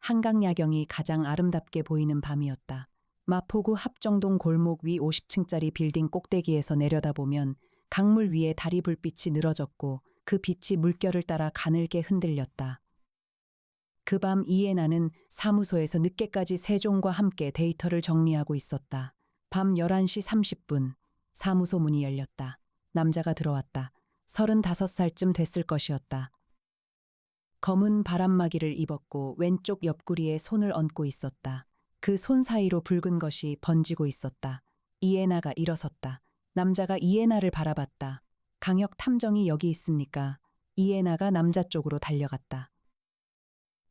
한강 야경이 가장 아름답게 보이는 밤이었다. 마포구 합정동 골목 위 50층짜리 빌딩 꼭대기에서 내려다보면 강물 위에 다리 불빛이 늘어졌고 그 빛이 물결을 따라 가늘게 흔들렸다. 그 밤 이해나는 사무소에서 늦게까지 세종과 함께 데이터를 정리하고 있었다. 밤 11시 30분 사무소 문이 열렸다. 남자가 들어왔다. 35살쯤 됐을 것이었다. 검은 바람막이를 입었고 왼쪽 옆구리에 손을 얹고 있었다. 그 손 사이로 붉은 것이 번지고 있었다. 이해나가 일어섰다. 남자가 이해나를 바라봤다. 강력 탐정이 여기 있습니까? 이해나가 남자 쪽으로 달려갔다.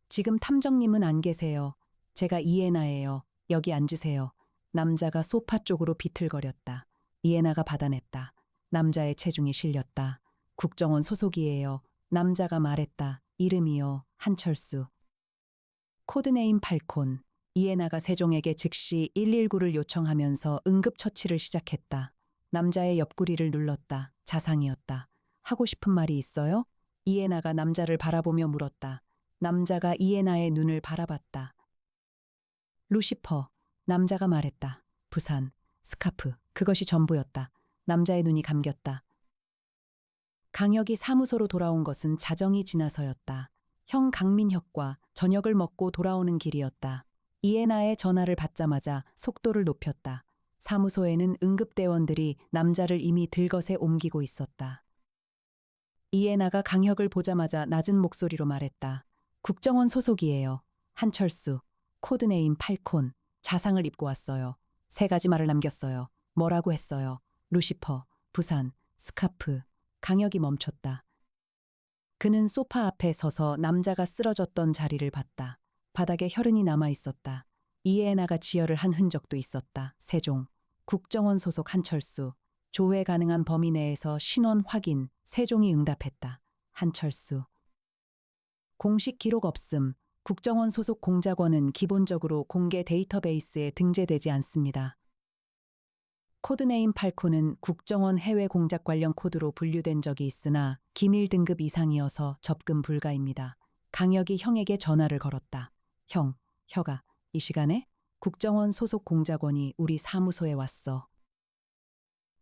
지금 탐정님은 안 계세요. 제가 이해나예요. 여기 앉으세요. 남자가 소파 쪽으로 비틀거렸다. 이해나가 받아냈다. 남자의 체중이 실렸다. 국정원 소속이에요. 남자가 말했다. 이름이요. 한철수. 코드네임 팔콘. 이해나가 세종에게 즉시 119를 요청하면서 응급처치를 시작했다. 남자의 옆구리를 눌렀다. 자상이었다. 하고 싶은 말이 있어요? 이해나가 남자를 바라보며 물었다. 남자가 이해나의 눈을 바라봤다. 루시퍼. 남자가 말했다. 부산, 스카프. 그것이 전부였다. 남자의 눈이 감겼다. 강혁이 사무소로 돌아온 것은 자정이 지나서였다. 형 강민혁과 저녁을 먹고 돌아오는 길이었다. 이해나의 전화를 받자마자 속도를 높였다. 사무소에는 응급대원들이 남자를 이미 들것에 옮기고 있었다. 이해나가 강혁을 보자마자 낮은 목소리로 말했다. 국정원 소속이에요. 한철수. 코드네임 팔콘. 자상을 입고 왔어요. 3가지 말을 남겼어요. 뭐라고 했어요? 루시퍼, 부산, 스카프. 강혁이 멈췄다. 그는 소파 앞에 서서 남자가 쓰러졌던 자리를 봤다. 바닥에 혈흔이 남아 있었다. 이해나가 지혈을 한 흔적도 있었다. 세종. 국정원 소속 한철수. 조회 가능한 범위 내에서 신원 확인. 세종이 응답했다. 한철수. 공식 기록 없음. 국정원 소속 공작원은 기본적으로 공개 데이터베이스에 등재되지 않습니다. 코드네임 팔콘은 국정원 해외 공작 관련 코드로 분류된 적이 있으나 기밀 등급 이상이어서 접근 불가입니다. 강혁이 형에게 전화를 걸었다. 형, 혁아, 이 시간에 국정원 소속 공작원이 우리 사무소에 왔어.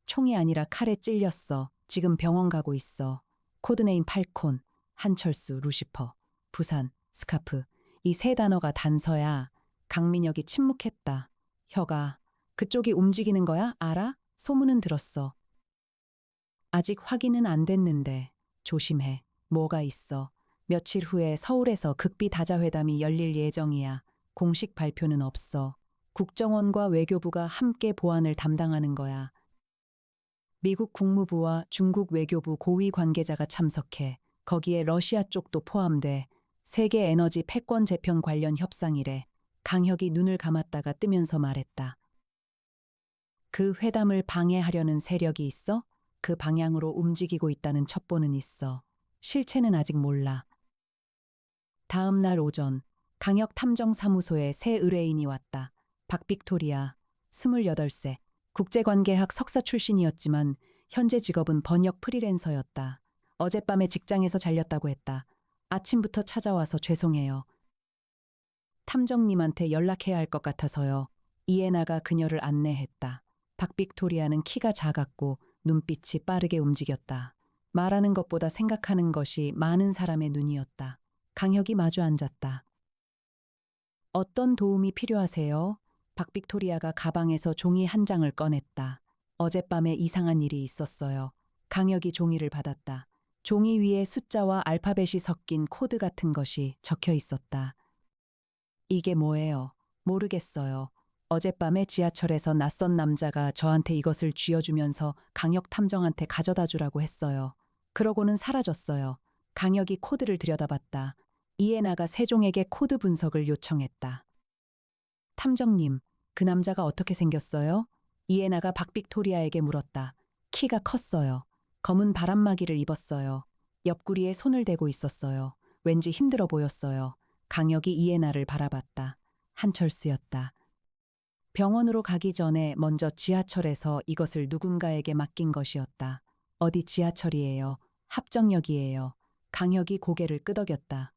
총이 아니라 칼에 찔렸어. 지금 병원 가고 있어. 코드네임 팔콘, 한철수, 루시퍼, 부산, 스카프. 이 3단어가 단서야. 강민혁이 침묵했다. 혁아, 그쪽이 움직이는 거야? 알아? 소문은 들었어. 아직 확인은 안 됐는데. 조심해. 뭐가 있어. 며칠 후에 서울에서 극비 다자회담이 열릴 예정이야. 공식 발표는 없어. 국정원과 외교부가 함께 보안을 담당하는 거야. 미국 국무부와 중국 외교부 고위 관계자가 참석해. 거기에 러시아 쪽도 포함돼. 세계 에너지 패권 재편 관련 협상이래. 강혁이 눈을 감았다가 뜨면서 말했다. 그 회담을 방해하려는 세력이 있어? 그 방향으로 움직이고 있다는 첩보는 있어. 실체는 아직 몰라. 다음 날 오전, 강혁 탐정사무소에 새 의뢰인이 왔다. 박빅토리아, 28세, 국제관계학 석사 출신이었지만 현재 직업은 번역 프리랜서였다. 어젯밤에 직장에서 잘렸다고 했다. 아침부터 찾아와서 죄송해요. 탐정님한테 연락해야 할 것 같아서요. 이해나가 그녀를 안내했다. 박빅토리아는 키가 작았고 눈빛이 빠르게 움직였다. 말하는 것보다 생각하는 것이 많은 사람의 눈이었다. 강혁이 마주 앉았다. 어떤 도움이 필요하세요? 박빅토리아가 가방에서 종이 한 장을 꺼냈다. 어젯밤에 이상한 일이 있었어요. 강혁이 종이를 받았다. 종이 위에 숫자와 알파벳이 섞인 코드 같은 것이 적혀 있었다. 이게 뭐예요? 모르겠어요. 어젯밤에 지하철에서 낯선 남자가 저한테 이것을 쥐어주면서 강혁 탐정한테 가져다 주라고 했어요. 그러고는 사라졌어요. 강혁이 코드를 들여다봤다. 이해나가 세종에게 코드 분석을 요청했다. 탐정님, 그 남자가 어떻게 생겼어요? 이해나가 박빅토리아에게 물었다. 키가 컸어요. 검은 바람막이를 입었어요. 옆구리에 손을 대고 있었어요. 왠지 힘들어 보였어요. 강혁이 이해나를 바라봤다. 한철수였다. 병원으로 가기 전에 먼저 지하철에서 이것을 누군가에게 맡긴 것이었다. 어디 지하철이에요? 합정역이에요. 강혁이 고개를 끄덕였다.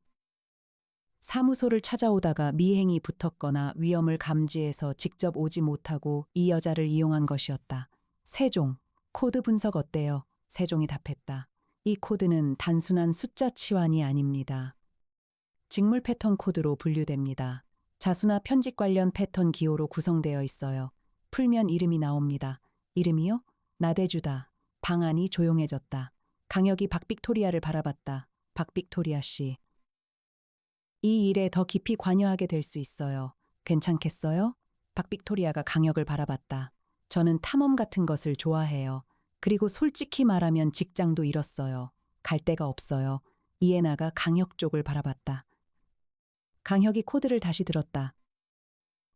사무소를 찾아오다가 미행이 붙었거나 위험을 감지해서 직접 오지 못하고 이 여자를 이용한 것이었다. 세종, 코드 분석 어때요? 세종이 답했다. 이 코드는 단순한 숫자 치환이 아닙니다. 직물 패턴 코드로 분류됩니다. 자수나 편집 관련 패턴 기호로 구성되어 있어요. 풀면 이름이 나옵니다. 이름이요? 나대주다. 방안이 조용해졌다. 강혁이 박빅토리아를 바라봤다. 박빅토리아 씨. 이 일에 더 깊이 관여하게 될 수 있어요. 괜찮겠어요? 박빅토리아가 강혁을 바라봤다. 저는 탐험 같은 것을 좋아해요. 그리고 솔직히 말하면 직장도 잃었어요. 갈 데가 없어요. 이에나가 강혁 쪽을 바라봤다. 강혁이 코드를 다시 들었다.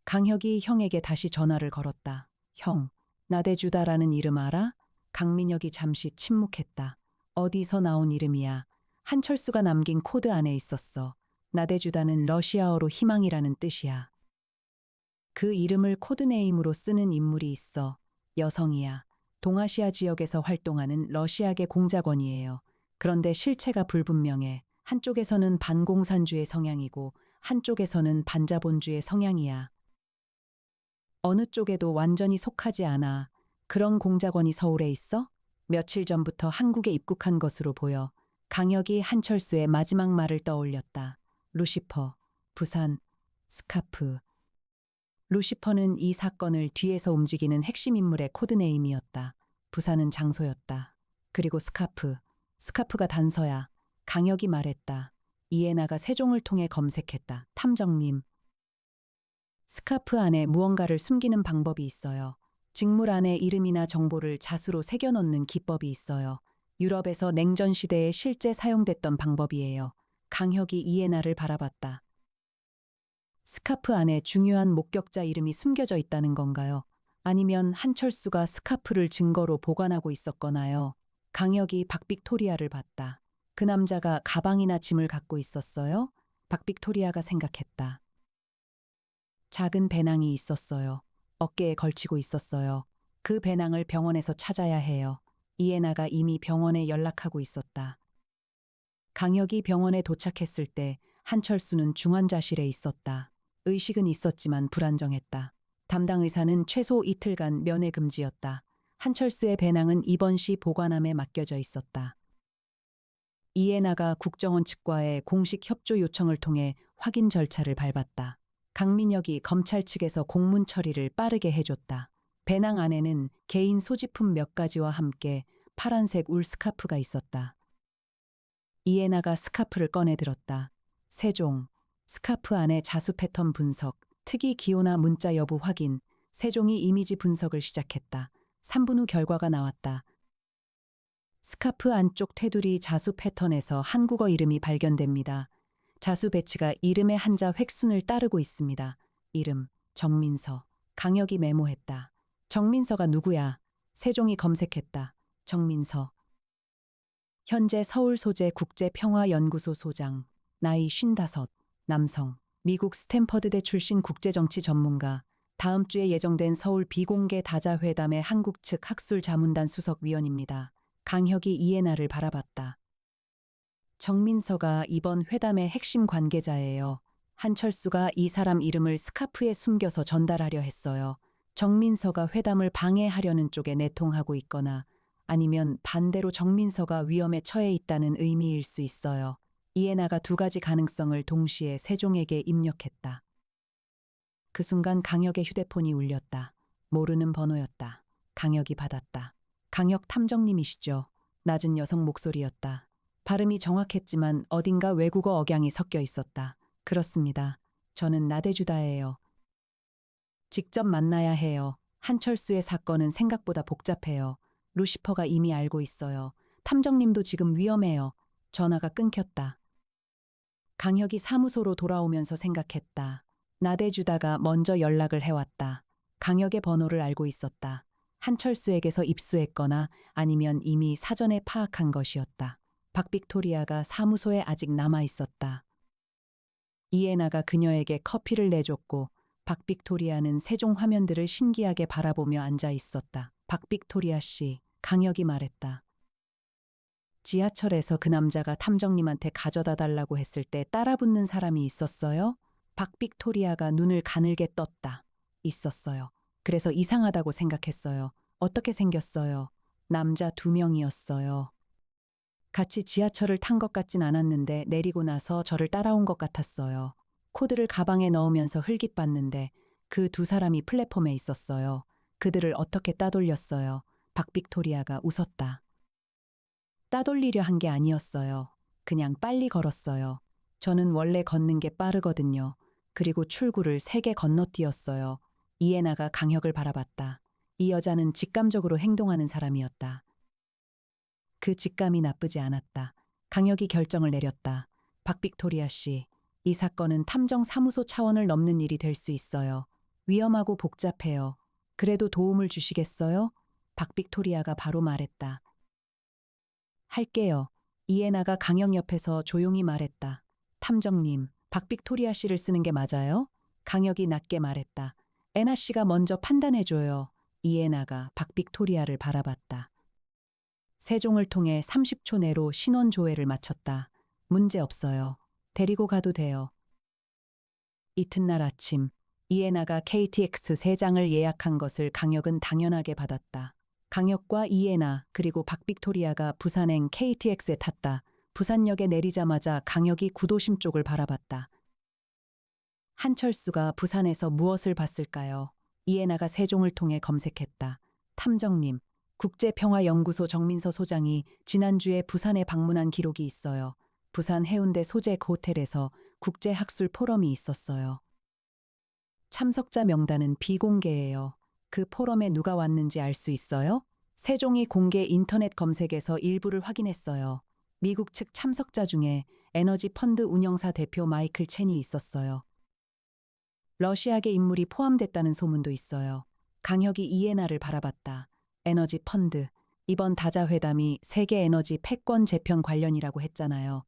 강혁이 형에게 다시 전화를 걸었다. 형, 나대주다라는 이름 알아? 강민혁이 잠시 침묵했다. 어디서 나온 이름이야? 한철수가 남긴 코드 안에 있었어. 나대주다는 러시아어로 희망이라는 뜻이야. 그 이름을 코드네임으로 쓰는 인물이 있어. 여성이야. 동아시아 지역에서 활동하는 러시아계 공작원이에요. 그런데 실체가 불분명해. 한쪽에서는 반공산주의 성향이고 한쪽에서는 반자본주의 성향이야. 어느 쪽에도 완전히 속하지 않아. 그런 공작원이 서울에 있어? 며칠 전부터 한국에 입국한 것으로 보여. 강혁이 한철수의 마지막 말을 떠올렸다. 루시퍼, 부산, 스카프. 루시퍼는 이 사건을 뒤에서 움직이는 핵심 인물의 코드네임이었다. 부산은 장소였다. 그리고 스카프. 스카프가 단서야. 강혁이 말했다. 이에나가 세종을 통해 검색했다. 탐정님. 스카프 안에 무언가를 숨기는 방법이 있어요. 직물 안에 이름이나 정보를 자수로 새겨 넣는 기법이 있어요. 유럽에서 냉전 시대에 실제 사용됐던 방법이에요. 강혁이 이에나를 바라봤다. 스카프 안에 중요한 목격자 이름이 숨겨져 있다는 건가요? 아니면 한철수가 스카프를 증거로 보관하고 있었거나요? 강혁이 박빅토리아를 봤다. 그 남자가 가방이나 짐을 갖고 있었어요? 박빅토리아가 생각했다. 작은 배낭이 있었어요. 어깨에 걸치고 있었어요. 그 배낭을 병원에서 찾아야 해요. 이에나가 이미 병원에 연락하고 있었다. 강혁이 병원에 도착했을 때 한철수는 중환자실에 있었다. 의식은 있었지만 불안정했다. 담당 의사는 최소 이틀간 면회 금지였다. 한철수의 배낭은 입원시 보관함에 맡겨져 있었다. 이에나가 국정원 측과의 공식 협조 요청을 통해 확인 절차를 밟았다. 강민혁이 검찰 측에서 공문 처리를 빠르게 해줬다. 배낭 안에는 개인 소지품 몇 가지와 함께 파란색 울 스카프가 있었다. 이에나가 스카프를 꺼내 들었다. 세종, 스카프 안에 자수 패턴 분석, 특이 기호나 문자 여부 확인, 세종이 이미지 분석을 시작했다. 3분 후 결과가 나왔다. 스카프 안쪽 테두리 자수 패턴에서 한국어 이름이 발견됩니다. 자수 배치가 이름의 한자 획순을 따르고 있습니다. 이름, 정민서. 강혁이 메모했다. 정민서가 누구야? 세종이 검색했다. 정민서. 현재 서울 소재 국제평화연구소 소장. 나이 55. 남성. 미국 스탠퍼드대 출신 국제정치 전문가. 다음 주에 예정된 서울 비공개 다자회담의 한국 측 학술 자문단 수석위원입니다. 강혁이 이에나를 바라봤다. 정민서가 이번 회담의 핵심 관계자예요. 한철수가 이 사람 이름을 스카프에 숨겨서 전달하려 했어요. 정민서가 회담을 방해하려는 쪽에 내통하고 있거나 아니면 반대로 정민서가 위험에 처해 있다는 의미일 수 있어요. 이에나가 두 가지 가능성을 동시에 세종에게 입력했다. 그 순간 강혁의 휴대폰이 울렸다. 모르는 번호였다. 강혁이 받았다. 강혁 탐정님이시죠? 낮은 여성 목소리였다. 발음이 정확했지만 어딘가 외국어 억양이 섞여 있었다. 그렇습니다. 저는 나대주다예요. 직접 만나야 해요. 한철수의 사건은 생각보다 복잡해요. 루시퍼가 이미 알고 있어요. 탐정님도 지금 위험해요. 전화가 끊겼다. 강혁이 사무소로 돌아오면서 생각했다. 나대주다가 먼저 연락을 해왔다. 강혁의 번호를 알고 있었다. 한철수에게서 입수했거나 아니면 이미 사전에 파악한 것이었다. 박빅토리아가 사무소에 아직 남아 있었다. 이에나가 그녀에게 커피를 내줬고 박빅토리아는 세종 화면들을 신기하게 바라보며 앉아 있었다. 박빅토리아 씨, 강혁이 말했다. 지하철에서 그 남자가 탐정님한테 가져다 달라고 했을 때 따라붙는 사람이 있었어요? 박빅토리아가 눈을 가늘게 떴다. 있었어요. 그래서 이상하다고 생각했어요. 어떻게 생겼어요? 남자 2명이었어요. 같이 지하철을 탄 것 같진 않았는데 내리고 나서 저를 따라온 것 같았어요. 코드를 가방에 넣으면서 흘깃봤는데 그 2사람이 플랫폼에 있었어요. 그들을 어떻게 따돌렸어요? 박빅토리아가 웃었다. 따돌리려 한 게 아니었어요. 그냥 빨리 걸었어요. 저는 원래 걷는 게 빠르거든요. 그리고 출구를 3개 건너뛰었어요. 이에나가 강혁을 바라봤다. 이 여자는 직감적으로 행동하는 사람이었다. 그 직감이 나쁘지 않았다. 강혁이 결정을 내렸다. 박빅토리아 씨, 이 사건은 탐정사무소 차원을 넘는 일이 될 수 있어요. 위험하고 복잡해요. 그래도 도움을 주시겠어요? 박빅토리아가 바로 말했다. 할게요. 이에나가 강영 옆에서 조용히 말했다. 탐정님, 박빅토리아 씨를 쓰는 게 맞아요? 강혁이 낮게 말했다. 에나 씨가 먼저 판단해줘요. 이에나가 박빅토리아를 바라봤다. 세종을 통해 30초 내로 신원 조회를 마쳤다. 문제 없어요. 데리고 가도 돼요. 이튿날 아침, 이에나가 KTX 3장을 예약한 것을 강혁은 당연하게 받았다. 강혁과 이에나 그리고 박빅토리아가 부산행 KTX에 탔다. 부산역에 내리자마자 강혁이 구도심 쪽을 바라봤다. 한철수가 부산에서 무엇을 봤을까요? 이에나가 세종을 통해 검색했다. 탐정님, 국제평화연구소 정민서 소장이 지난주에 부산에 방문한 기록이 있어요. 부산 해운대 소재 호텔에서 국제학술 포럼이 있었어요. 참석자 명단은 비공개예요. 그 포럼에 누가 왔는지 알 수 있어요? 세종이 공개 인터넷 검색에서 일부를 확인했어요. 미국 측 참석자 중에 에너지 펀드 운영사 대표 마이클 첸이 있었어요. 러시아계 인물이 포함됐다는 소문도 있어요. 강혁이 이에나를 바라봤다. 에너지 펀드. 이번 다자회담이 세계 에너지 패권 재편 관련이라고 했잖아요.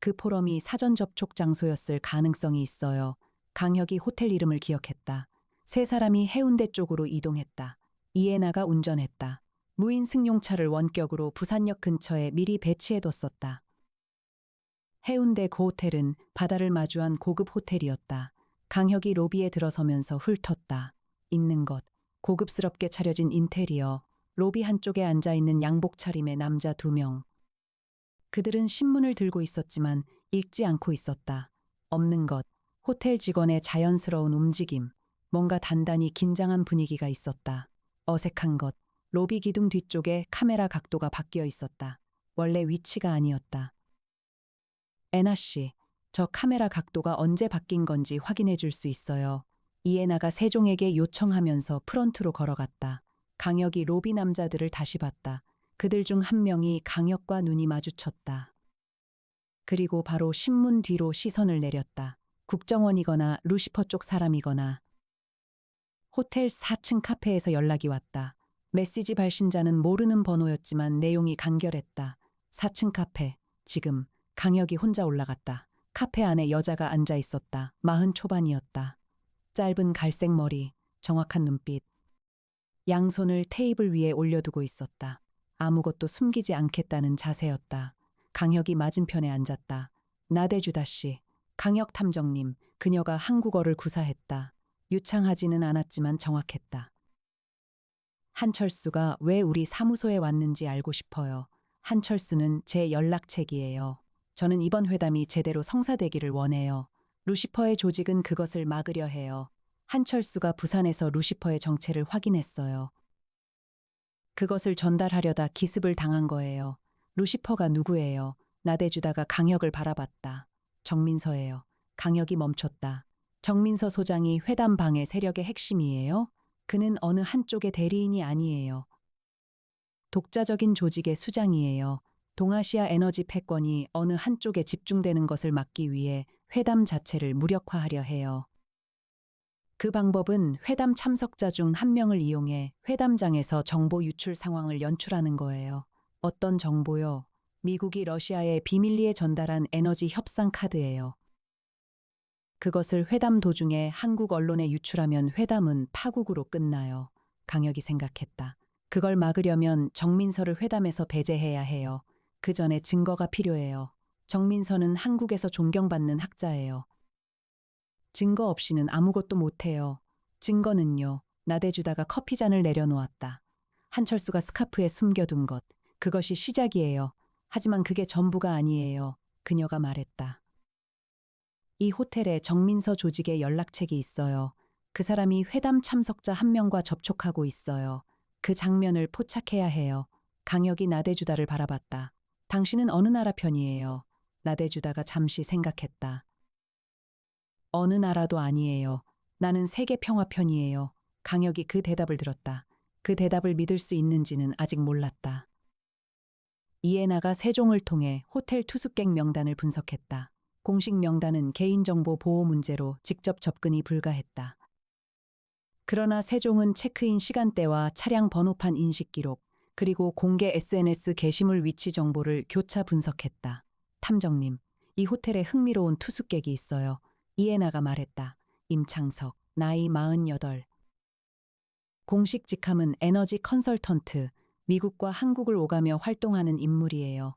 그 포럼이 사전 접촉 장소였을 가능성이 있어요. 강혁이 호텔 이름을 기억했다. 3사람이 해운대 쪽으로 이동했다. 이에나가 운전했다. 무인 승용차를 원격으로 부산역 근처에 미리 배치해뒀었다. 해운대 그 호텔은 바다를 마주한 고급 호텔이었다. 강혁이 로비에 들어서면서 훑었다. 있는 것, 고급스럽게 차려진 인테리어, 로비 한쪽에 앉아있는 양복 차림의 남자 2명. 그들은 신문을 들고 있었지만 읽지 않고 있었다. 없는 것, 호텔 직원의 자연스러운 움직임, 뭔가 단단히 긴장한 분위기가 있었다. 어색한 것, 로비 기둥 뒤쪽에 카메라 각도가 바뀌어 있었다. 원래 위치가 아니었다. 에나 씨, 저 카메라 각도가 언제 바뀐 건지 확인해 줄 수 있어요. 이에나가 세종에게 요청하면서 프런트로 걸어갔다. 강혁이 로비 남자들을 다시 봤다. 그들 중 한 명이 강혁과 눈이 마주쳤다. 그리고 바로 신문 뒤로 시선을 내렸다. 국정원이거나 루시퍼 쪽 사람이거나. 호텔 4층 카페에서 연락이 왔다. 메시지 발신자는 모르는 번호였지만 내용이 간결했다. 4층 카페, 지금 강혁이 혼자 올라갔다. 카페 안에 여자가 앉아 있었다. 40 초반이었다. 짧은 갈색 머리, 정확한 눈빛. 양손을 테이블 위에 올려두고 있었다. 아무것도 숨기지 않겠다는 자세였다. 강혁이 맞은편에 앉았다. 나대주다 씨, 강혁 탐정님, 그녀가 한국어를 구사했다. 유창하지는 않았지만 정확했다. 한철수가 왜 우리 사무소에 왔는지 알고 싶어요. 한철수는 제 연락책이에요. 저는 이번 회담이 제대로 성사되기를 원해요. 루시퍼의 조직은 그것을 막으려 해요. 한철수가 부산에서 루시퍼의 정체를 확인했어요. 그것을 전달하려다 기습을 당한 거예요. 루시퍼가 누구예요? 나대주다가 강혁을 바라봤다. 정민서예요. 강혁이 멈췄다. 정민서 소장이 회담방해 세력의 핵심이에요? 그는 어느 한쪽의 대리인이 아니에요. 독자적인 조직의 수장이에요. 동아시아 에너지 패권이 어느 한쪽에 집중되는 것을 막기 위해 회담 자체를 무력화하려 해요. 그 방법은 회담 참석자 중 한 명을 이용해 회담장에서 정보 유출 상황을 연출하는 거예요. 어떤 정보요? 미국이 러시아에 비밀리에 전달한 에너지 협상 카드예요. 그것을 회담 도중에 한국 언론에 유출하면 회담은 파국으로 끝나요. 강혁이 생각했다. 그걸 막으려면 정민서를 회담에서 배제해야 해요. 그 전에 증거가 필요해요. 정민서는 한국에서 존경받는 학자예요. 증거 없이는 아무것도 못해요. 증거는요. 나대주다가 커피잔을 내려놓았다. 한철수가 스카프에 숨겨둔 것. 그것이 시작이에요. 하지만 그게 전부가 아니에요. 그녀가 말했다. 이 호텔에 정민서 조직의 연락책이 있어요. 그 사람이 회담 참석자 한 명과 접촉하고 있어요. 그 장면을 포착해야 해요. 강혁이 나대주다를 바라봤다. 당신은 어느 나라 편이에요? 나대주다가 잠시 생각했다. 어느 나라도 아니에요. 나는 세계 평화 편이에요. 강혁이 그 대답을 들었다. 그 대답을 믿을 수 있는지는 아직 몰랐다. 이에나가 세종을 통해 호텔 투숙객 명단을 분석했다. 공식 명단은 개인정보 보호 문제로 직접 접근이 불가했다. 그러나 세종은 체크인 시간대와 차량 번호판 인식 기록, 그리고 공개 SNS 게시물 위치 정보를 교차 분석했다. 탐정님, 이 호텔에 흥미로운 투숙객이 있어요. 이에나가 말했다. 임창석, 나이 48. 공식 직함은 에너지 컨설턴트, 미국과 한국을 오가며 활동하는 인물이에요.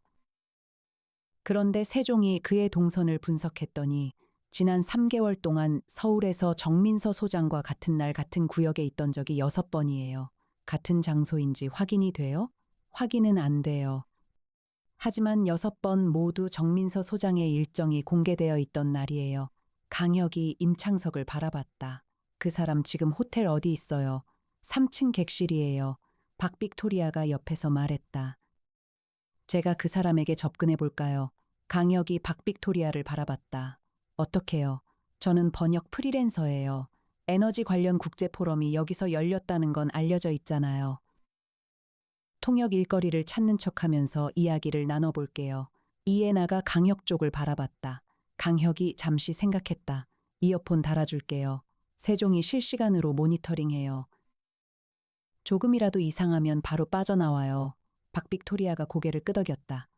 그런데 세종이 그의 동선을 분석했더니 지난 3개월 동안 서울에서 정민서 소장과 같은 날 같은 구역에 있던 적이 6번이에요. 같은 장소인지 확인이 돼요? 확인은 안 돼요. 하지만 6번 모두 정민서 소장의 일정이 공개되어 있던 날이에요. 강혁이 임창석을 바라봤다. 그 사람 지금 호텔 어디 있어요? 3층 객실이에요. 박빅토리아가 옆에서 말했다. 제가 그 사람에게 접근해 볼까요? 강혁이 박빅토리아를 바라봤다. 어떡해요? 저는 번역 프리랜서예요. 에너지 관련 국제 포럼이 여기서 열렸다는 건 알려져 있잖아요. 통역 일거리를 찾는 척하면서 이야기를 나눠볼게요. 이에나가 강혁 쪽을 바라봤다. 강혁이 잠시 생각했다. 이어폰 달아줄게요. 세종이 실시간으로 모니터링해요. 조금이라도 이상하면 바로 빠져나와요. 박빅토리아가 고개를 끄덕였다.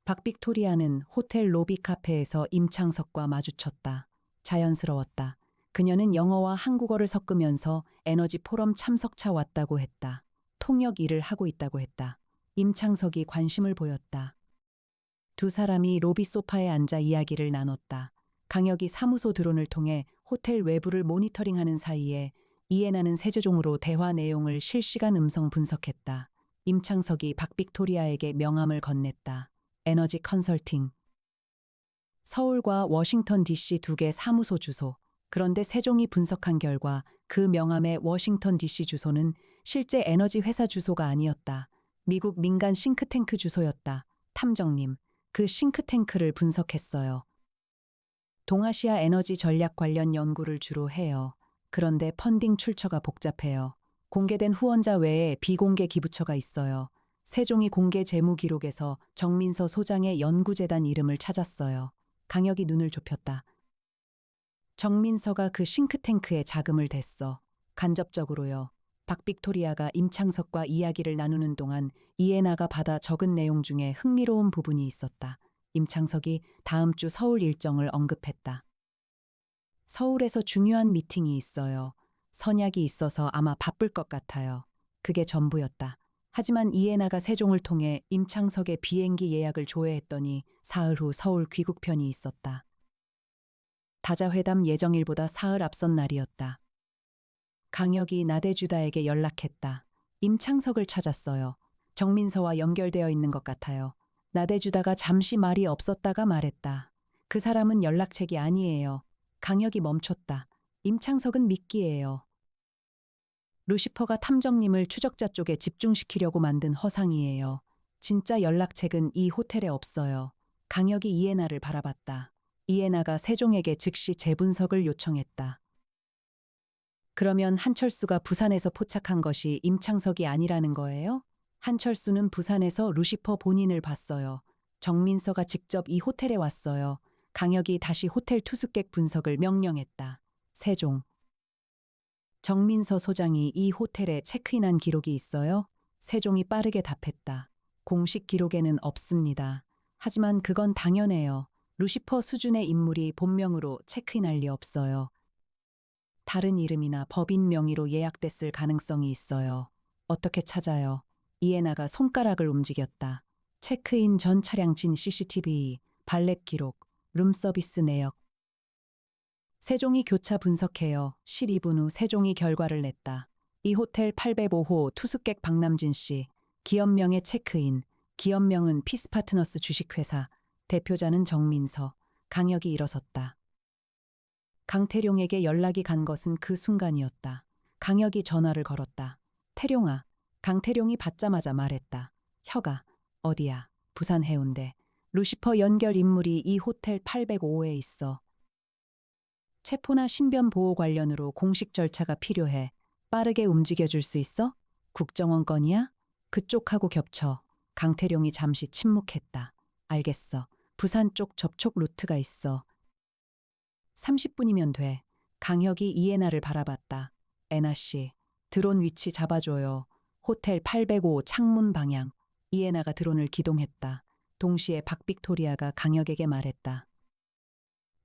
박빅토리아는 호텔 로비 카페에서 임창석과 마주쳤다. 자연스러웠다. 그녀는 영어와 한국어를 섞으면서 에너지 포럼 참석차 왔다고 했다. 통역 일을 하고 있다고 했다. 임창석이 관심을 보였다. 두 사람이 로비 소파에 앉아 이야기를 나눴다. 강혁이 사무소 드론을 통해 호텔 외부를 모니터링하는 사이에 이에나는 세조종으로 대화 내용을 실시간 음성 분석했다. 임창석이 박빅토리아에게 명함을 건넸다. 에너지 컨설팅. 서울과 워싱턴 DC 2개 사무소 주소. 그런데 세종이 분석한 결과 그 명함의 워싱턴 DC 주소는 실제 에너지 회사 주소가 아니었다. 미국 민간 싱크탱크 주소였다. 탐정님, 그 싱크탱크를 분석했어요. 동아시아 에너지 전략 관련 연구를 주로 해요. 그런데 펀딩 출처가 복잡해요. 공개된 후원자 외에 비공개 기부처가 있어요. 세종이 공개 재무 기록에서 정민서 소장의 연구재단 이름을 찾았어요. 강혁이 눈을 좁혔다. 정민서가 그 싱크탱크에 자금을 댔어. 간접적으로요. 박빅토리아가 임창석과 이야기를 나누는 동안 이에나가 받아 적은 내용 중에 흥미로운 부분이 있었다. 임창석이 다음 주 서울 일정을 언급했다. 서울에서 중요한 미팅이 있어요. 선약이 있어서 아마 바쁠 것 같아요. 그게 전부였다. 하지만 이에나가 세종을 통해 임창석의 비행기 예약을 조회했더니 사흘 후 서울 귀국편이 있었다. 다자회담 예정일보다 사흘 앞선 날이었다. 강혁이 나대주다에게 연락했다. 임창석을 찾았어요. 정민서와 연결되어 있는 것 같아요. 나대주다가 잠시 말이 없었다가 말했다. 그 사람은 연락책이 아니에요. 강혁이 멈췄다. 임창석은 미끼예요. 루시퍼가 탐정님을 추적자 쪽에 집중시키려고 만든 허상이에요. 진짜 연락책은 이 호텔에 없어요. 강혁이 이에나를 바라봤다. 이에나가 세종에게 즉시 재분석을 요청했다. 그러면 한철수가 부산에서 포착한 것이 임창석이 아니라는 거예요? 한철수는 부산에서 루시퍼 본인을 봤어요. 정민서가 직접 이 호텔에 왔어요. 강혁이 다시 호텔 투숙객 분석을 명령했다. 세종. 정민서 소장이 이 호텔에 체크인한 기록이 있어요? 세종이 빠르게 답했다. 공식 기록에는 없습니다. 하지만 그건 당연해요. 루시퍼 수준의 인물이 본명으로 체크인할 리 없어요. 다른 이름이나 법인 명의로 예약됐을 가능성이 있어요. 어떻게 찾아요? 이해나가 손가락을 움직였다. 체크인 전 차량 진 CCTV, 발렛 기록, 룸서비스 내역. 세종이 교차 분석해요. 12분 후 세종이 결과를 냈다. 이 호텔 805호 투숙객 박남진 씨. 기업명의 체크인. 기업명은 피스파트너스 주식회사. 대표자는 정민서. 강혁이 일어섰다. 강태룡에게 연락이 간 것은 그 순간이었다. 강혁이 전화를 걸었다. 태룡아. 강태룡이 받자마자 말했다. 혁아. 어디야? 부산 해운대. 루시퍼 연결 인물이 이 호텔 805호에 있어. 체포나 신변 보호 관련으로 공식 절차가 필요해. 빠르게 움직여줄 수 있어? 국정원 건이야? 그쪽하고 겹쳐. 강태룡이 잠시 침묵했다. 알겠어. 부산 쪽 접촉 루트가 있어. 30분이면 돼. 강혁이 이해나를 바라봤다. 애나 씨, 드론 위치 잡아줘요. 호텔 805 창문 방향. 이해나가 드론을 기동했다. 동시에 박빅토리아가 강혁에게 말했다.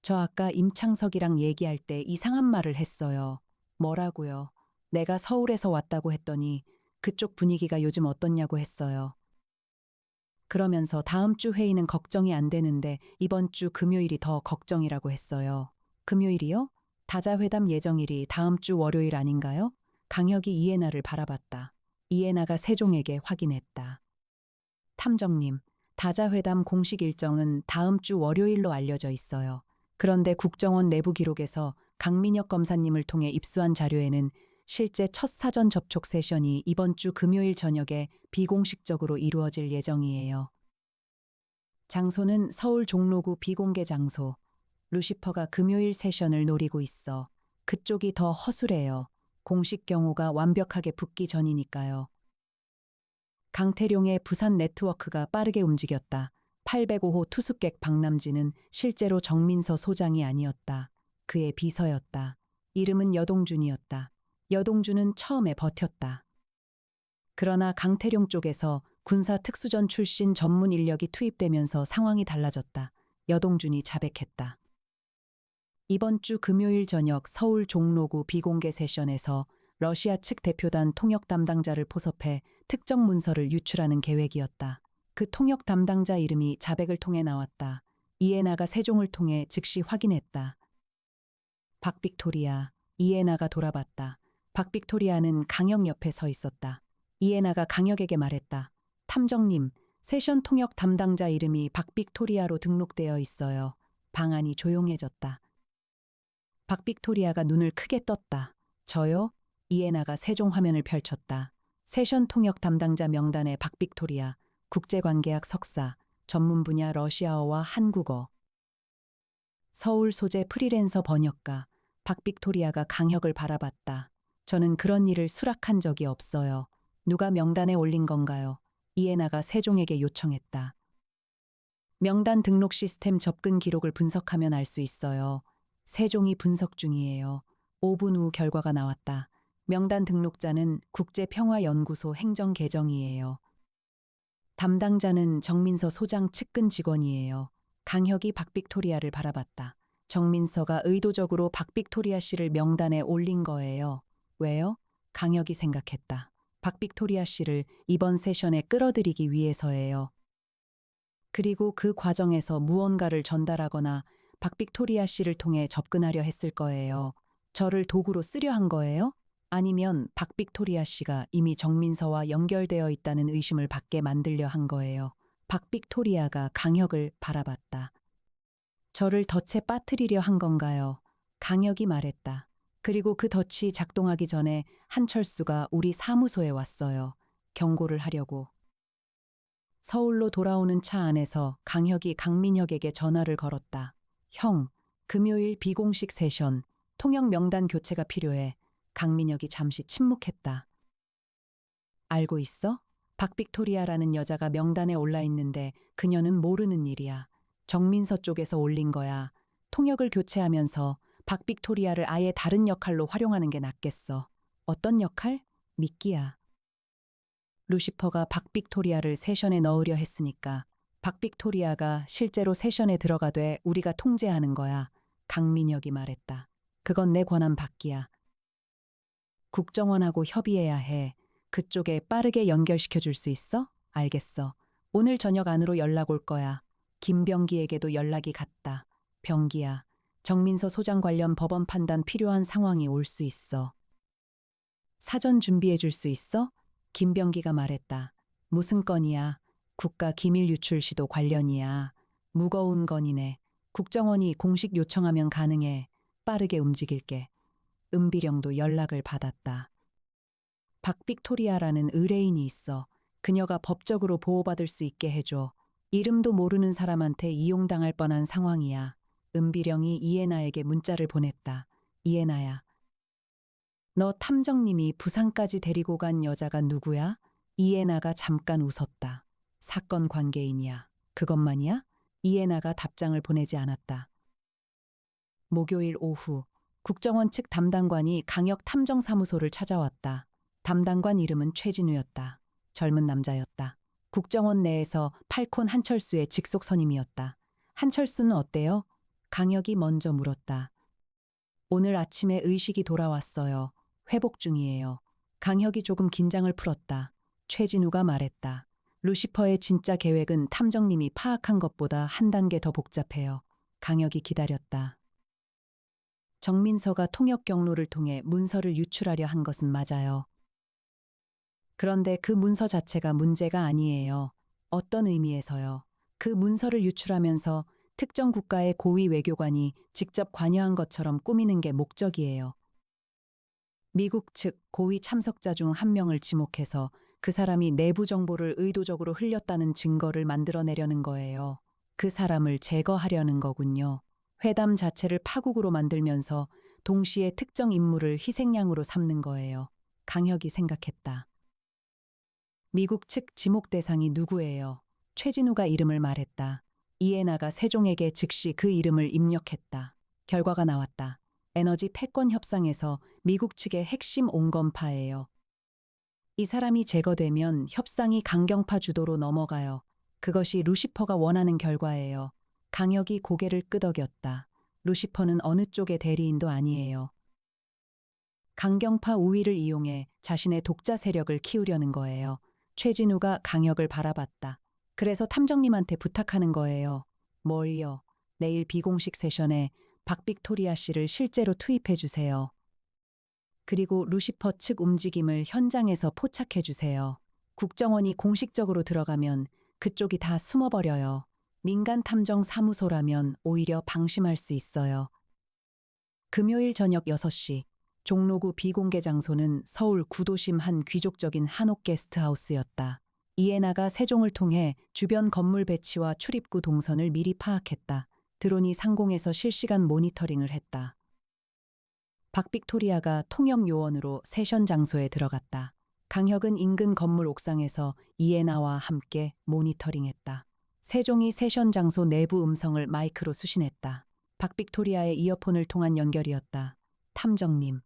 저 아까 임창석이랑 얘기할 때 이상한 말을 했어요. 뭐라고요? 내가 서울에서 왔다고 했더니 그쪽 분위기가 요즘 어떻냐고 했어요. 그러면서 다음 주 회의는 걱정이 안 되는데 이번 주 금요일이 더 걱정이라고 했어요. 금요일이요? 다자회담 예정일이 다음 주 월요일 아닌가요? 강혁이 이해나를 바라봤다. 이해나가 세종에게 확인했다. 탐정님, 다자회담 공식 일정은 다음 주 월요일로 알려져 있어요. 그런데 국정원 내부 기록에서 강민혁 검사님을 통해 입수한 자료에는 실제 첫 사전 접촉 세션이 이번 주 금요일 저녁에 비공식적으로 이루어질 예정이에요. 장소는 서울 종로구 비공개 장소. 루시퍼가 금요일 세션을 노리고 있어. 그쪽이 더 허술해요. 공식 경호가 완벽하게 붙기 전이니까요. 강태룡의 부산 네트워크가 빠르게 움직였다. 805호 투숙객 박남진은 실제로 정민서 소장이 아니었다. 그의 비서였다. 이름은 여동준이었다. 여동준은 처음에 버텼다. 그러나 강태룡 쪽에서 군사 특수전 출신 전문 인력이 투입되면서 상황이 달라졌다. 여동준이 자백했다. 이번 주 금요일 저녁 서울 종로구 비공개 세션에서 러시아 측 대표단 통역 담당자를 포섭해 특정 문서를 유출하는 계획이었다. 그 통역 담당자 이름이 자백을 통해 나왔다. 이해나가 세종을 통해 즉시 확인했다. 박빅토리아, 이해나가 돌아봤다. 박빅토리아는 강혁 옆에 서 있었다. 이해나가 강혁에게 말했다. 탐정님, 세션 통역 담당자 이름이 박빅토리아로 등록되어 있어요. 방안이 조용해졌다. 박빅토리아가 눈을 크게 떴다. 저요? 이해나가 세종 화면을 펼쳤다. 세션 통역 담당자 명단에 박빅토리아, 국제관계학 석사, 전문 분야 러시아어와 한국어. 서울 소재 프리랜서 번역가, 박빅토리아가 강혁을 바라봤다. 저는 그런 일을 수락한 적이 없어요. 누가 명단에 올린 건가요? 이해나가 세종에게 요청했다. 명단 등록 시스템 접근 기록을 분석하면 알 수 있어요. 세종이 분석 중이에요. 5분 후 결과가 나왔다. 명단 등록자는 국제평화연구소 행정계정이에요. 담당자는 정민서 소장 측근 직원이에요. 강혁이 박빅토리아를 바라봤다. 정민서가 의도적으로 박빅토리아 씨를 명단에 올린 거예요. 왜요? 강혁이 생각했다. 박빅토리아 씨를 이번 세션에 끌어들이기 위해서예요. 그리고 그 과정에서 무언가를 전달하거나 박빅토리아 씨를 통해 접근하려 했을 거예요. 저를 도구로 쓰려 한 거예요? 아니면 박빅토리아 씨가 이미 정민서와 연결되어 있다는 의심을 받게 만들려 한 거예요. 박빅토리아가 강혁을 바라봤다. 저를 덫에 빠뜨리려 한 건가요? 강혁이 말했다. 그리고 그 덫이 작동하기 전에 한철수가 우리 사무소에 왔어요. 경고를 하려고. 서울로 돌아오는 차 안에서 강혁이 강민혁에게 전화를 걸었다. 형, 금요일 비공식 세션, 통역 명단 교체가 필요해. 강민혁이 잠시 침묵했다. 알고 있어? 박빅토리아라는 여자가 명단에 올라 있는데 그녀는 모르는 일이야. 정민서 쪽에서 올린 거야. 통역을 교체하면서 박빅토리아를 아예 다른 역할로 활용하는 게 낫겠어. 어떤 역할? 미끼야. 루시퍼가 박빅토리아를 세션에 넣으려 했으니까 박빅토리아가 실제로 세션에 들어가되 우리가 통제하는 거야. 강민혁이 말했다. 그건 내 권한 밖이야. 국정원하고 협의해야 해. 그쪽에 빠르게 연결시켜 줄 수 있어? 알겠어. 오늘 저녁 안으로 연락 올 거야. 김병기에게도 연락이 갔다. 병기야, 정민서 소장 관련 법원 판단 필요한 상황이 올 수 있어. 사전 준비해 줄 수 있어? 김병기가 말했다. 무슨 건이야? 국가 기밀 유출 시도 관련이야. 무거운 건이네. 국정원이 공식 요청하면 가능해. 빠르게 움직일게. 은비령도 연락을 받았다. 박빅토리아라는 의뢰인이 있어. 그녀가 법적으로 보호받을 수 있게 해줘. 이름도 모르는 사람한테 이용당할 뻔한 상황이야. 은비령이 이해나에게 문자를 보냈다. 이해나야. 너 탐정님이 부산까지 데리고 간 여자가 누구야? 이해나가 잠깐 웃었다. 사건 관계인이야. 그것만이야? 이해나가 답장을 보내지 않았다. 목요일 오후 국정원 측 담당관이 강역 탐정사무소를 찾아왔다. 담당관 이름은 최진우였다. 젊은 남자였다. 국정원 내에서 팔콘 한철수의 직속 선임이었다. 한철수는 어때요? 강역이 먼저 물었다. 오늘 아침에 의식이 돌아왔어요. 회복 중이에요. 강혁이 조금 긴장을 풀었다. 최진우가 말했다. 루시퍼의 진짜 계획은 탐정님이 파악한 것보다 한 단계 더 복잡해요. 강혁이 기다렸다. 정민서가 통역 경로를 통해 문서를 유출하려 한 것은 맞아요. 그런데 그 문서 자체가 문제가 아니에요. 어떤 의미에서요? 그 문서를 유출하면서 특정 국가의 고위 외교관이 직접 관여한 것처럼 꾸미는 게 목적이에요. 미국 측 고위 참석자 중 한 명을 지목해서 그 사람이 내부 정보를 의도적으로 흘렸다는 증거를 만들어내려는 거예요. 그 사람을 제거하려는 거군요. 회담 자체를 파국으로 만들면서 동시에 특정 인물을 희생양으로 삼는 거예요. 강혁이 생각했다. 미국 측 지목 대상이 누구예요? 최진우가 이름을 말했다. 이해나가 세종에게 즉시 그 이름을 입력했다. 결과가 나왔다. 에너지 패권 협상에서 미국 측의 핵심 온건파예요. 이 사람이 제거되면 협상이 강경파 주도로 넘어가요. 그것이 루시퍼가 원하는 결과예요. 강혁이 고개를 끄덕였다. 루시퍼는 어느 쪽의 대리인도 아니에요. 강경파 우위를 이용해 자신의 독자 세력을 키우려는 거예요. 최진우가 강혁을 바라봤다. 그래서 탐정님한테 부탁하는 거예요. 뭘요? 내일 비공식 세션에 박빅토리아 씨를 실제로 투입해 주세요. 그리고 루시퍼 측 움직임을 현장에서 포착해 주세요. 국정원이 공식적으로 들어가면 그쪽이 다 숨어버려요. 민간 탐정 사무소라면 오히려 방심할 수 있어요. 금요일 저녁 6시 종로구 비공개 장소는 서울 구도심 한 귀족적인 한옥 게스트하우스였다. 이해나가 세종을 통해 주변 건물 배치와 출입구 동선을 미리 파악했다. 드론이 상공에서 실시간 모니터링을 했다. 박빅토리아가 통역 요원으로 세션 장소에 들어갔다. 강혁은 인근 건물 옥상에서 이해나와 함께 모니터링했다. 세종이 세션 장소 내부 음성을 마이크로 수신했다. 박빅토리아의 이어폰을 통한 연결이었다. 탐정님.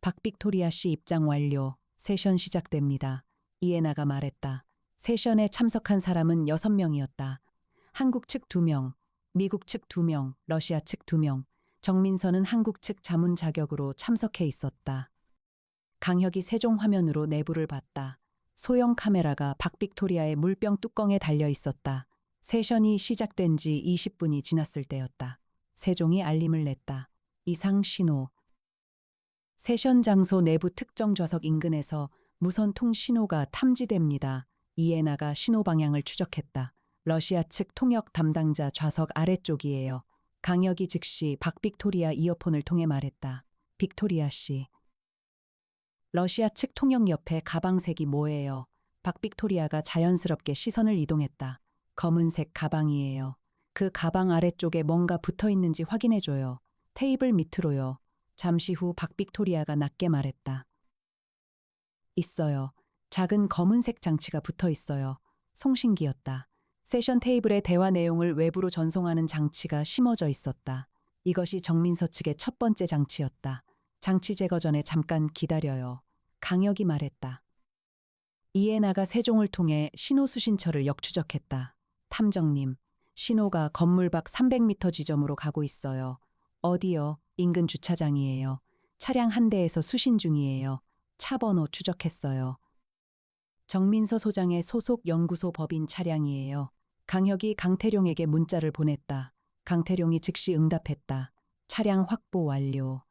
박빅토리아 씨 입장 완료. 세션 시작됩니다. 이해나가 말했다. 세션에 참석한 사람은 6명이었다. 한국 측 2명, 미국 측 2명, 러시아 측 2명. 정민서는 한국 측 자문 자격으로 참석해 있었다. 강혁이 세종 화면으로 내부를 봤다. 소형 카메라가 박빅토리아의 물병 뚜껑에 달려 있었다. 세션이 시작된 지 20분이 지났을 때였다. 세종이 알림을 냈다. 이상 신호. 세션 장소 내부 특정 좌석 인근에서 무선 통 신호가 탐지됩니다. 이해나가 신호 방향을 추적했다. 러시아 측 통역 담당자 좌석 아래쪽이에요. 강혁이 즉시 박빅토리아 이어폰을 통해 말했다. 빅토리아 씨. 러시아 측 통역 옆에 가방색이 뭐예요? 박빅토리아가 자연스럽게 시선을 이동했다. 검은색 가방이에요. 그 가방 아래쪽에 뭔가 붙어 있는지 확인해줘요. 테이블 밑으로요. 잠시 후 박빅토리아가 낮게 말했다. 있어요. 작은 검은색 장치가 붙어 있어요. 송신기였다. 세션 테이블의 대화 내용을 외부로 전송하는 장치가 심어져 있었다. 이것이 정민서 측의 첫 번째 장치였다. 장치 제거 전에 잠깐 기다려요. 강혁이 말했다. 이해나가 세종을 통해 신호 수신처를 역추적했다. 탐정님, 신호가 건물 밖 300m 지점으로 가고 있어요. 어디요? 인근 주차장이에요. 차량 한 대에서 수신 중이에요. 차 번호 추적했어요. 정민서 소장의 소속 연구소 법인 차량이에요. 강혁이 강태룡에게 문자를 보냈다. 강태룡이 즉시 응답했다. 차량 확보 완료.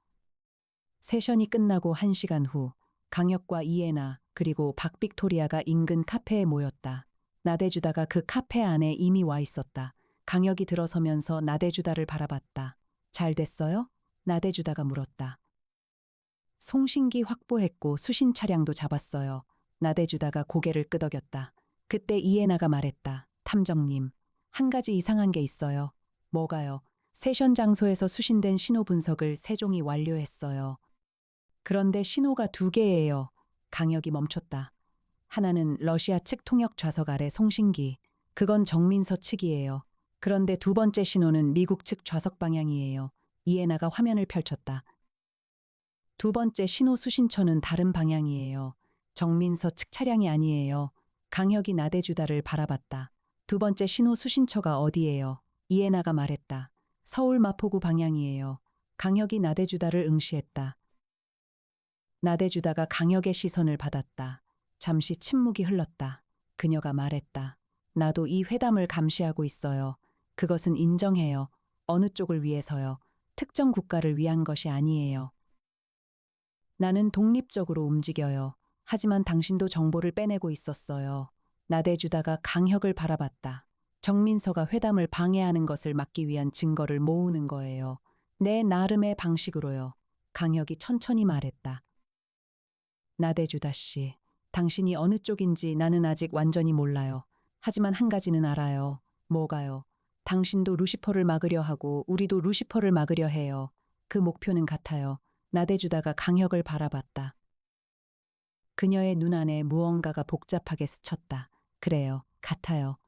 세션이 끝나고 1시간 후 강혁과 이에나 그리고 박빅토리아가 인근 카페에 모였다. 나대주다가 그 카페 안에 이미 와 있었다. 강혁이 들어서면서 나대주다를 바라봤다. 잘 됐어요? 나대주다가 물었다. 송신기 확보했고 수신 차량도 잡았어요. 나대주다가 고개를 끄덕였다. 그때 이에나가 말했다. 탐정님, 한 가지 이상한 게 있어요. 뭐가요? 세션 장소에서 수신된 신호 분석을 세종이 완료했어요. 그런데 신호가 두 개예요. 강혁이 멈췄다. 하나는 러시아 측 통역 좌석 아래 송신기. 그건 정민서 측이에요. 그런데 두 번째 신호는 미국 측 좌석 방향이에요. 이에나가 화면을 펼쳤다. 두 번째 신호 수신처는 다른 방향이에요. 정민서 측 차량이 아니에요. 강혁이 나대주다를 바라봤다. 두 번째 신호 수신처가 어디예요? 이에나가 말했다. 서울 마포구 방향이에요. 강혁이 나대주다를 응시했다. 나대주다가 강혁의 시선을 받았다. 잠시 침묵이 흘렀다. 그녀가 말했다. 나도 이 회담을 감시하고 있어요. 그것은 인정해요. 어느 쪽을 위해서요. 특정 국가를 위한 것이 아니에요. 나는 독립적으로 움직여요. 하지만 당신도 정보를 빼내고 있었어요. 나대주다가 강혁을 바라봤다. 정민서가 회담을 방해하는 것을 막기 위한 증거를 모으는 거예요. 내 나름의 방식으로요. 강혁이 천천히 말했다. 나대주다 씨, 당신이 어느 쪽인지 나는 아직 완전히 몰라요. 하지만 한 가지는 알아요. 뭐가요? 당신도 루시퍼를 막으려 하고 우리도 루시퍼를 막으려 해요. 그 목표는 같아요. 나대주다가 강혁을 바라봤다. 그녀의 눈 안에 무언가가 복잡하게 스쳤다. 그래요. 같아요.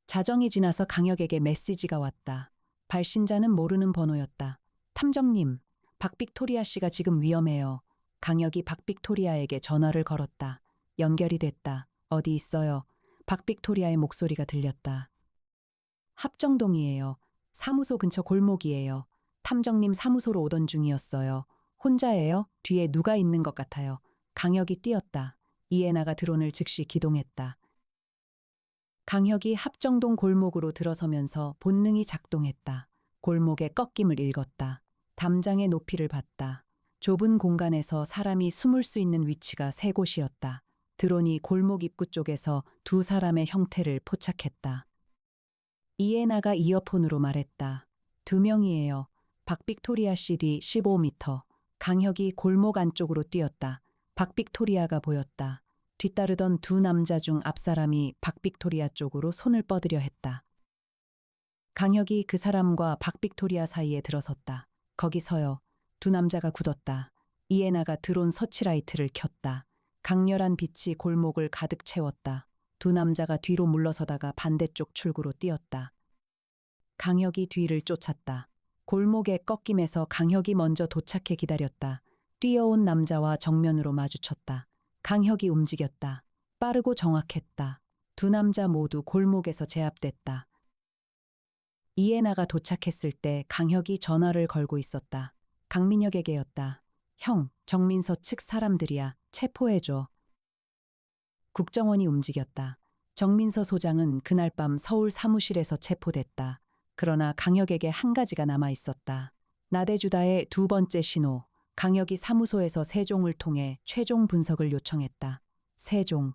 자정이 지나서 강혁에게 메시지가 왔다. 발신자는 모르는 번호였다. 탐정님, 박빅토리아 씨가 지금 위험해요. 강혁이 박빅토리아에게 전화를 걸었다. 연결이 됐다. 어디 있어요? 박빅토리아의 목소리가 들렸다. 합정동이에요. 사무소 근처 골목이에요. 탐정님 사무소로 오던 중이었어요. 혼자예요? 뒤에 누가 있는 것 같아요. 강혁이 뛰었다. 이에나가 드론을 즉시 기동했다. 강혁이 합정동 골목으로 들어서면서 본능이 작동했다. 골목의 꺾임을 읽었다. 담장의 높이를 봤다. 좁은 공간에서 사람이 숨을 수 있는 위치가 세 곳이었다. 드론이 골목 입구 쪽에서 두 사람의 형태를 포착했다. 이에나가 이어폰으로 말했다. 두 명이에요. 박빅토리아 씨 뒤 15m. 강혁이 골목 안쪽으로 뛰었다. 박빅토리아가 보였다. 뒤따르던 두 남자 중 앞사람이 박빅토리아 쪽으로 손을 뻗으려 했다. 강혁이 그 사람과 박빅토리아 사이에 들어섰다. 거기 서요. 두 남자가 굳었다. 이에나가 드론 서치라이트를 켰다. 강렬한 빛이 골목을 가득 채웠다. 두 남자가 뒤로 물러서다가 반대쪽 출구로 뛰었다. 강혁이 뒤를 쫓았다. 골목의 꺾임에서 강혁이 먼저 도착해 기다렸다. 뛰어온 남자와 정면으로 마주쳤다. 강혁이 움직였다. 빠르고 정확했다. 두 남자 모두 골목에서 제압됐다. 이에나가 도착했을 때 강혁이 전화를 걸고 있었다. 강민혁에게였다. 형, 정민서 측 사람들이야. 체포해줘. 국정원이 움직였다. 정민서 소장은 그날 밤 서울 사무실에서 체포됐다. 그러나 강혁에게 한 가지가 남아 있었다. 나대주다의 두 번째 신호. 강혁이 사무소에서 세종을 통해 최종 분석을 요청했다. 세종.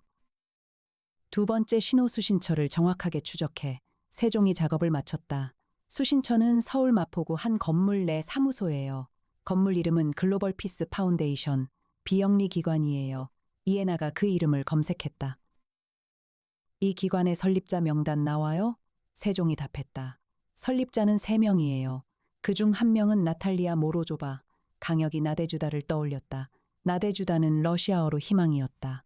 두 번째 신호 수신처를 정확하게 추적해 세종이 작업을 마쳤다. 수신처는 서울 마포구 한 건물 내 사무소예요. 건물 이름은 글로벌 피스 파운데이션, 비영리 기관이에요. 이에나가 그 이름을 검색했다. 이 기관의 설립자 명단 나와요? 세종이 답했다. 설립자는 3명이에요. 그중 한 명은 나탈리아 모로조바. 강혁이 나대주다를 떠올렸다. 나대주다는 러시아어로 희망이었다.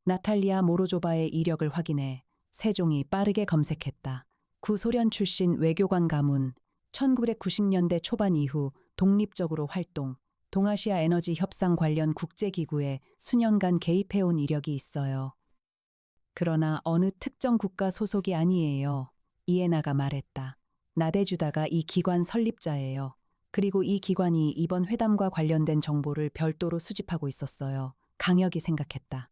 나탈리아 모로조바의 이력을 확인해 세종이 빠르게 검색했다. 구소련 출신 외교관 가문, 1990년대 초반 이후 독립적으로 활동, 동아시아 에너지 협상 관련 국제기구에 수년간 개입해온 이력이 있어요. 그러나 어느 특정 국가 소속이 아니에요. 이에나가 말했다. 나대주다가 이 기관 설립자예요. 그리고 이 기관이 이번 회담과 관련된 정보를 별도로 수집하고 있었어요. 강혁이 생각했다.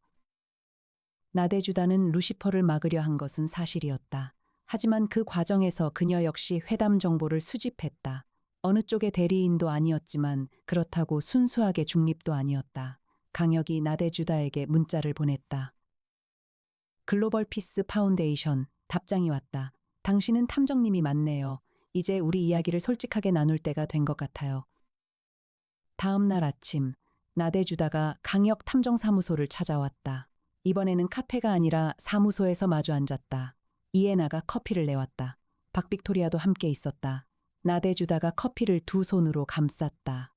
나대주단은 루시퍼를 막으려 한 것은 사실이었다. 하지만 그 과정에서 그녀 역시 회담 정보를 수집했다. 어느 쪽의 대리인도 아니었지만 그렇다고 순수하게 중립도 아니었다. 강혁이 나대주다에게 문자를 보냈다. 글로벌 피스 파운데이션, 답장이 왔다. 당신은 탐정님이 맞네요. 이제 우리 이야기를 솔직하게 나눌 때가 된 것 같아요. 다음 날 아침, 나대주다가 강혁 탐정사무소를 찾아왔다. 이번에는 카페가 아니라 사무소에서 마주 앉았다. 이에나가 커피를 내왔다. 박빅토리아도 함께 있었다. 나대주다가 커피를 두 손으로 감쌌다.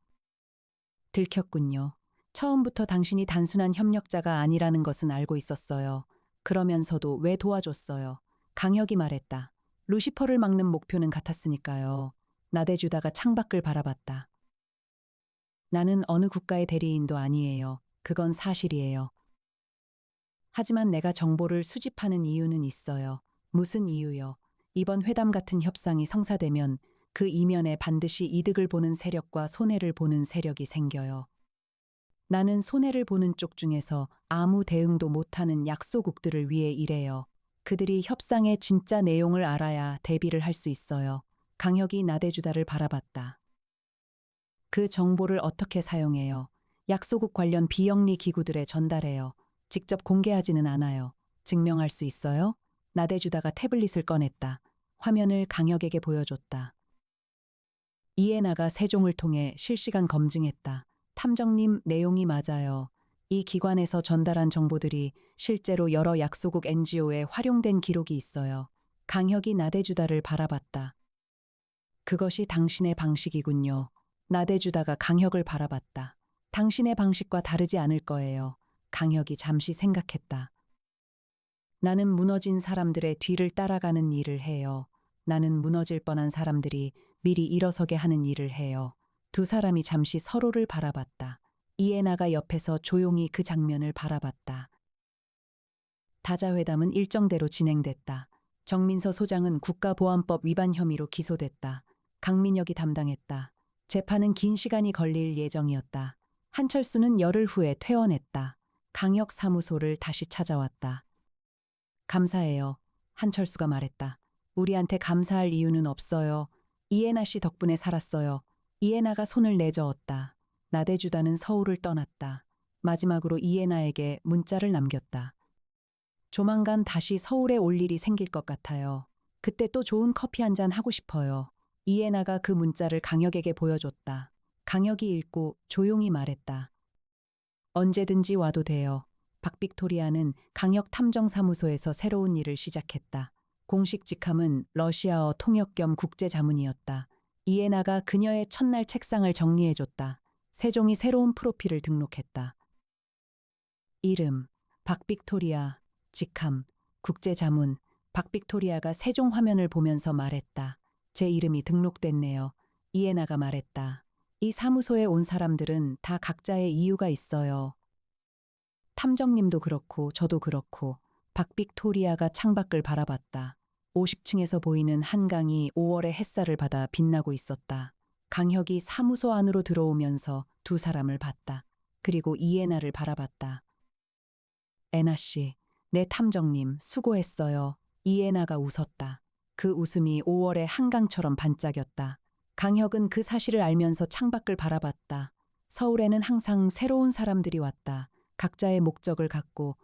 들켰군요. 처음부터 당신이 단순한 협력자가 아니라는 것은 알고 있었어요. 그러면서도 왜 도와줬어요? 강혁이 말했다. 루시퍼를 막는 목표는 같았으니까요. 나대주다가 창밖을 바라봤다. 나는 어느 국가의 대리인도 아니에요. 그건 사실이에요. 하지만 내가 정보를 수집하는 이유는 있어요. 무슨 이유요? 이번 회담 같은 협상이 성사되면 그 이면에 반드시 이득을 보는 세력과 손해를 보는 세력이 생겨요. 나는 손해를 보는 쪽 중에서 아무 대응도 못하는 약소국들을 위해 일해요. 그들이 협상의 진짜 내용을 알아야 대비를 할 수 있어요. 강혁이 나대주다를 바라봤다. 그 정보를 어떻게 사용해요? 약소국 관련 비영리 기구들에 전달해요. 직접 공개하지는 않아요. 증명할 수 있어요? 나대주다가 태블릿을 꺼냈다. 화면을 강혁에게 보여줬다. 이에나가 세종을 통해 실시간 검증했다. 탐정님, 내용이 맞아요. 이 기관에서 전달한 정보들이 실제로 여러 약소국 NGO에 활용된 기록이 있어요. 강혁이 나대주다를 바라봤다. 그것이 당신의 방식이군요. 나대주다가 강혁을 바라봤다. 당신의 방식과 다르지 않을 거예요. 강혁이 잠시 생각했다. 나는 무너진 사람들의 뒤를 따라가는 일을 해요. 나는 무너질 뻔한 사람들이 미리 일어서게 하는 일을 해요. 두 사람이 잠시 서로를 바라봤다. 이에나가 옆에서 조용히 그 장면을 바라봤다. 다자회담은 일정대로 진행됐다. 정민서 소장은 국가보안법 위반 혐의로 기소됐다. 강민혁이 담당했다. 재판은 긴 시간이 걸릴 예정이었다. 한철수는 열흘 후에 퇴원했다. 강혁 사무소를 다시 찾아왔다. 감사해요. 한철수가 말했다. 우리한테 감사할 이유는 없어요. 이에나 씨 덕분에 살았어요. 이에나가 손을 내저었다. 나대주다는 서울을 떠났다. 마지막으로 이에나에게 문자를 남겼다. 조만간 다시 서울에 올 일이 생길 것 같아요. 그때 또 좋은 커피 한 잔 하고 싶어요. 이에나가 그 문자를 강혁에게 보여줬다. 강혁이 읽고 조용히 말했다. 언제든지 와도 돼요. 박빅토리아는 강혁 탐정사무소에서 새로운 일을 시작했다. 공식 직함은 러시아어 통역 겸 국제자문이었다. 이에나가 그녀의 첫날 책상을 정리해줬다. 세종이 새로운 프로필을 등록했다. 이름, 박빅토리아, 직함, 국제자문. 박빅토리아가 세종 화면을 보면서 말했다. 제 이름이 등록됐네요. 이에나가 말했다. 이 사무소에 온 사람들은 다 각자의 이유가 있어요. 탐정님도 그렇고 저도 그렇고. 박빅토리아가 창밖을 바라봤다. 50층에서 보이는 한강이 5월의 햇살을 받아 빛나고 있었다. 강혁이 사무소 안으로 들어오면서 두 사람을 봤다. 그리고 이에나를 바라봤다. 에나 씨, 내 탐정님 수고했어요. 이에나가 웃었다. 그 웃음이 5월의 한강처럼 반짝였다. 강혁은 그 사실을 알면서 창밖을 바라봤다. 서울에는 항상 새로운 사람들이 왔다. 각자의 목적을 갖고,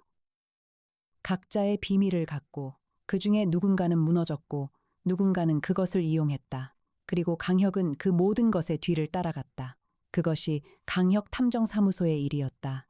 각자의 비밀을 갖고, 그 중에 누군가는 무너졌고, 누군가는 그것을 이용했다. 그리고 강혁은 그 모든 것의 뒤를 따라갔다. 그것이 강혁 탐정사무소의 일이었다.